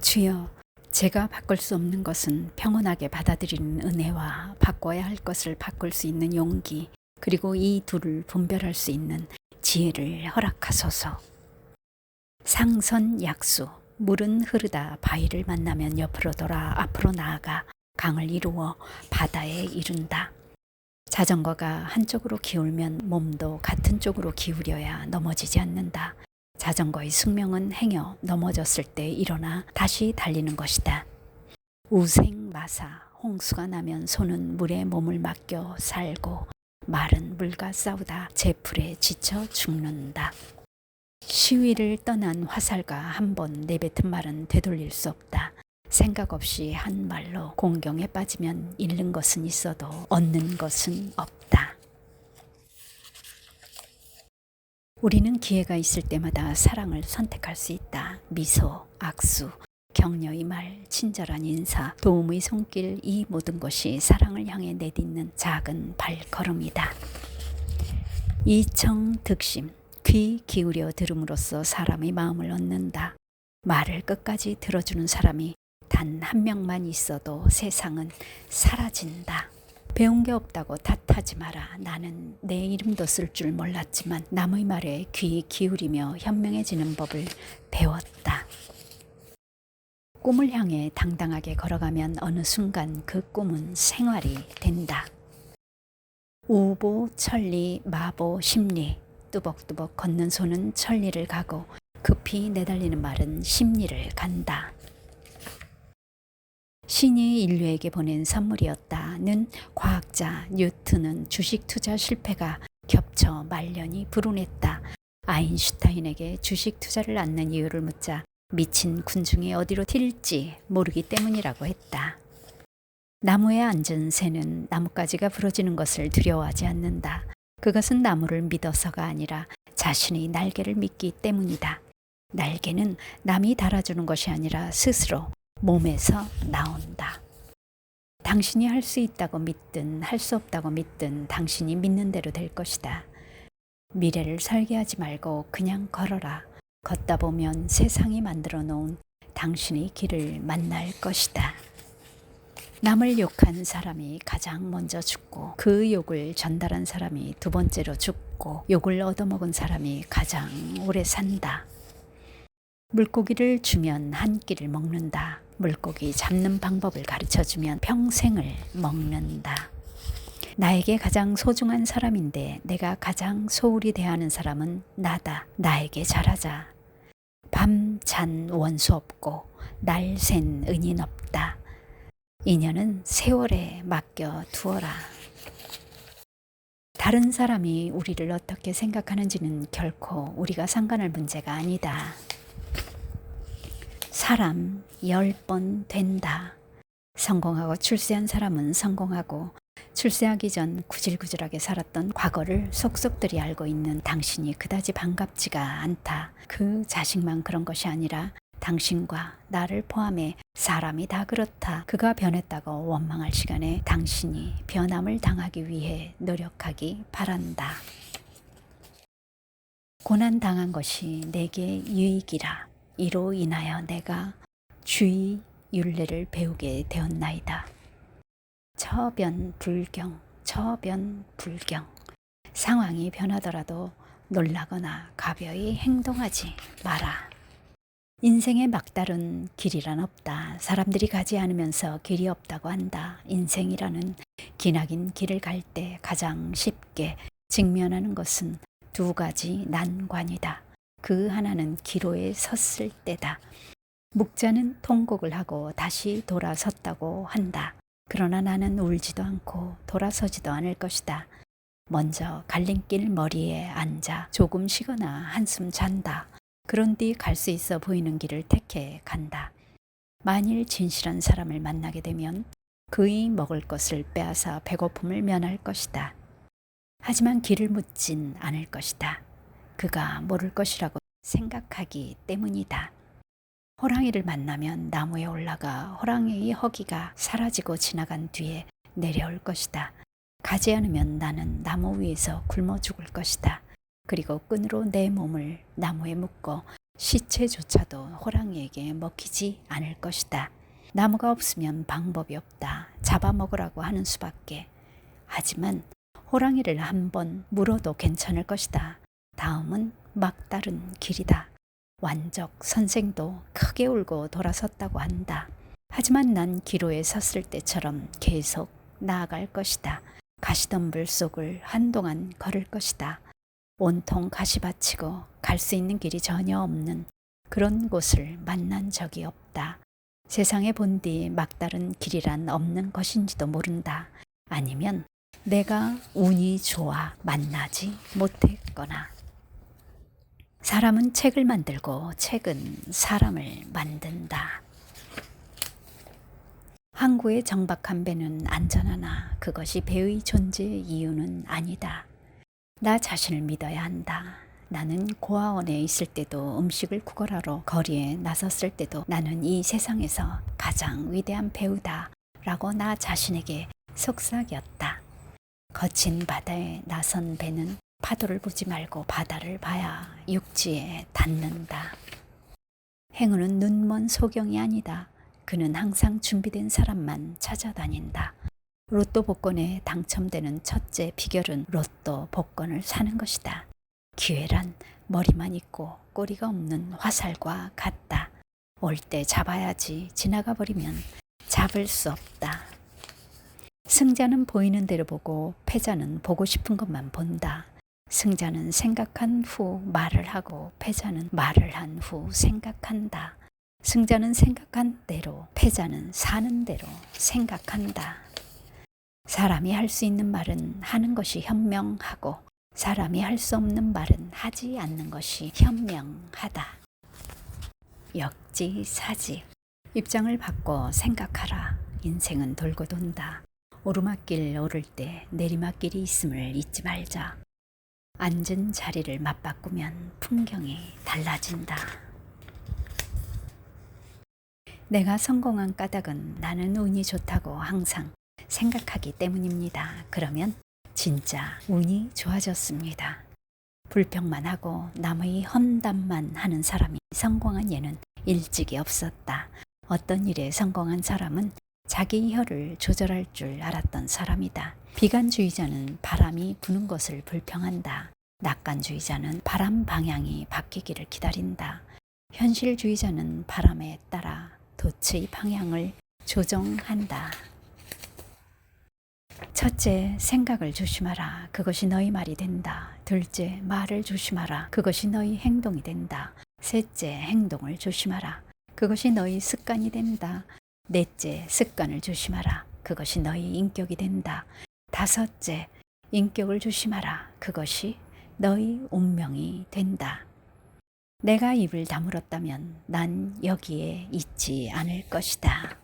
주여, 제가 바꿀 수 없는 것은 평온하게 받아들이는 은혜와 바꿔야 할 것을 바꿀 수 있는 용기, 그리고 이 둘을 분별할 수 있는 지혜를 허락하소서. 상선약수, 물은 흐르다 바위를 만나면 옆으로 돌아 앞으로 나아가 강을 이루어 바다에 이른다. 자전거가 한쪽으로 기울면 몸도 같은 쪽으로 기울여야 넘어지지 않는다. 자전거의 숙명은 행여 넘어졌을 때 일어나 다시 달리는 것이다. 우생마사, 홍수가 나면 소는 물에 몸을 맡겨 살고 말은 물과 싸우다 제풀에 지쳐 죽는다. 시위를 떠난 화살과 한 번 내뱉은 말은 되돌릴 수 없다. 생각 없이 한 말로 공경에 빠지면 잃는 것은 있어도 얻는 것은 없다. 우리는 기회가 있을 때마다 사랑을 선택할 수 있다. 미소, 악수, 격려의 말, 친절한 인사, 도움의 손길, 이 모든 것이 사랑을 향해 내딛는 작은 발걸음이다. 이청득심, 귀 기울여 들음으로써 사람의 마음을 얻는다. 말을 끝까지 들어주는 사람이 단 한 명만 있어도 세상은 사라진다. 배운 게 없다고 탓하지 마라. 나는 내 이름도 쓸 줄 몰랐지만 남의 말에 귀 기울이며 현명해지는 법을 배웠다. 꿈을 향해 당당하게 걸어가면 어느 순간 그 꿈은 생활이 된다. 우보, 천리, 마보, 심리, 뚜벅뚜벅 걷는 손은 천리를 가고 급히 내달리는 말은 심리를 간다. 신이 인류에게 보낸 선물이었다는 과학자 뉴턴은 주식 투자 실패가 겹쳐 말년이 불운했다. 아인슈타인에게 주식 투자를 않는 이유를 묻자 미친 군중이 어디로 튈지 모르기 때문이라고 했다. 나무에 앉은 새는 나뭇가지가 부러지는 것을 두려워하지 않는다. 그것은 나무를 믿어서가 아니라 자신의 날개를 믿기 때문이다. 날개는 남이 달아주는 것이 아니라 스스로 몸에서 나온다. 당신이 할 수 있다고 믿든 할 수 없다고 믿든 당신이 믿는 대로 될 것이다. 미래를 설계하지 말고 그냥 걸어라. 걷다 보면 세상이 만들어 놓은 당신의 길을 만날 것이다. 남을 욕한 사람이 가장 먼저 죽고 그 욕을 전달한 사람이 두 번째로 죽고 욕을 얻어먹은 사람이 가장 오래 산다. 물고기를 주면 한 끼를 먹는다. 물고기 잡는 방법을 가르쳐주면 평생을 먹는다. 나에게 가장 소중한 사람인데 내가 가장 소홀히 대하는 사람은 나다. 나에게 잘하자. 밤 잔 원수 없고 날 센 은인 없다. 인연은 세월에 맡겨 두어라. 다른 사람이 우리를 어떻게 생각하는지는 결코 우리가 상관할 문제가 아니다. 사람 10번 된다. 성공하고 출세한 사람은 성공하고 출세하기 전 구질구질하게 살았던 과거를 속속들이 알고 있는 당신이 그다지 반갑지가 않다. 그 자식만 그런 것이 아니라 당신과 나를 포함해 사람이 다 그렇다. 그가 변했다고 원망할 시간에 당신이 변함을 당하기 위해 노력하기 바란다. 고난당한 것이 내게 유익이라. 이로 인하여 내가 주의 윤례를 배우게 되었나이다. 처변불경, 처변불경. 상황이 변하더라도 놀라거나 가벼이 행동하지 마라. 인생의 막다른 길이란 없다. 사람들이 가지 않으면서 길이 없다고 한다. 인생이라는 기나긴 길을 갈 때 가장 쉽게 직면하는 것은 두 가지 난관이다. 그 하나는 기로에 섰을 때다. 묵자는 통곡을 하고 다시 돌아섰다고 한다. 그러나 나는 울지도 않고 돌아서지도 않을 것이다. 먼저 갈림길 머리에 앉아 조금 쉬거나 한숨 잔다. 그런 뒤 갈 수 있어 보이는 길을 택해 간다. 만일 진실한 사람을 만나게 되면 그의 먹을 것을 빼앗아 배고픔을 면할 것이다. 하지만 길을 묻진 않을 것이다. 그가 모를 것이라고 생각하기 때문이다. 호랑이를 만나면 나무에 올라가 호랑이의 허기가 사라지고 지나간 뒤에 내려올 것이다. 가지 않으면 나는 나무 위에서 굶어 죽을 것이다. 그리고 끈으로 내 몸을 나무에 묶어 시체조차도 호랑이에게 먹히지 않을 것이다. 나무가 없으면 방법이 없다. 잡아먹으라고 하는 수밖에. 하지만 호랑이를 한번 물어도 괜찮을 것이다. 다음은 막다른 길이다. 완적 선생도 크게 울고 돌아섰다고 한다. 하지만 난 기로에 섰을 때처럼 계속 나아갈 것이다. 가시덤불 속을 한동안 걸을 것이다. 온통 가시밭이고 갈 수 있는 길이 전혀 없는 그런 곳을 만난 적이 없다. 세상에 본 뒤 막다른 길이란 없는 것인지도 모른다. 아니면 내가 운이 좋아 만나지 못했거나. 사람은 책을 만들고 책은 사람을 만든다. 항구의 정박한 배는 안전하나 그것이 배의 존재의 이유는 아니다. 나 자신을 믿어야 한다. 나는 고아원에 있을 때도 음식을 구걸하러 거리에 나섰을 때도 나는 이 세상에서 가장 위대한 배우다 라고 나 자신에게 속삭였다. 거친 바다에 나선 배는 파도를 보지 말고 바다를 봐야 육지에 닿는다. 행운은 눈먼 소경이 아니다. 그는 항상 준비된 사람만 찾아다닌다. 로또 복권에 당첨되는 첫째 비결은 로또 복권을 사는 것이다. 기회란 머리만 있고 꼬리가 없는 화살과 같다. 올 때 잡아야지 지나가 버리면 잡을 수 없다. 승자는 보이는 대로 보고 패자는 보고 싶은 것만 본다. 승자는 생각한 후 말을 하고 패자는 말을 한 후 생각한다. 승자는 생각한 대로 패자는 사는 대로 생각한다. 사람이 할 수 있는 말은 하는 것이 현명하고 사람이 할 수 없는 말은 하지 않는 것이 현명하다. 역지사지. 입장을 바꿔 생각하라. 인생은 돌고 돈다. 오르막길 오를 때 내리막길이 있음을 잊지 말자. 앉은 자리를 맞바꾸면 풍경이 달라진다. 내가 성공한 까닭은 나는 운이 좋다고 항상 생각하기 때문입니다. 그러면 진짜 운이 좋아졌습니다. 불평만 하고 남의 험담만 하는 사람이 성공한 예는 일찍이 없었다. 어떤 일에 성공한 사람은 자기 혀를 조절할 줄 알았던 사람이다. 비관주의자는 바람이 부는 것을 불평한다. 낙관주의자는 바람 방향이 바뀌기를 기다린다. 현실주의자는 바람에 따라 돛의 방향을 조정한다. 첫째, 생각을 조심하라. 그것이 너희 말이 된다. 둘째, 말을 조심하라. 그것이 너희 행동이 된다. 셋째, 행동을 조심하라. 그것이 너희 습관이 된다. 넷째, 습관을 조심하라. 그것이 너희 인격이 된다. 다섯째, 인격을 조심하라. 그것이 너희 운명이 된다. 내가 입을 다물었다면 난 여기에 있지 않을 것이다.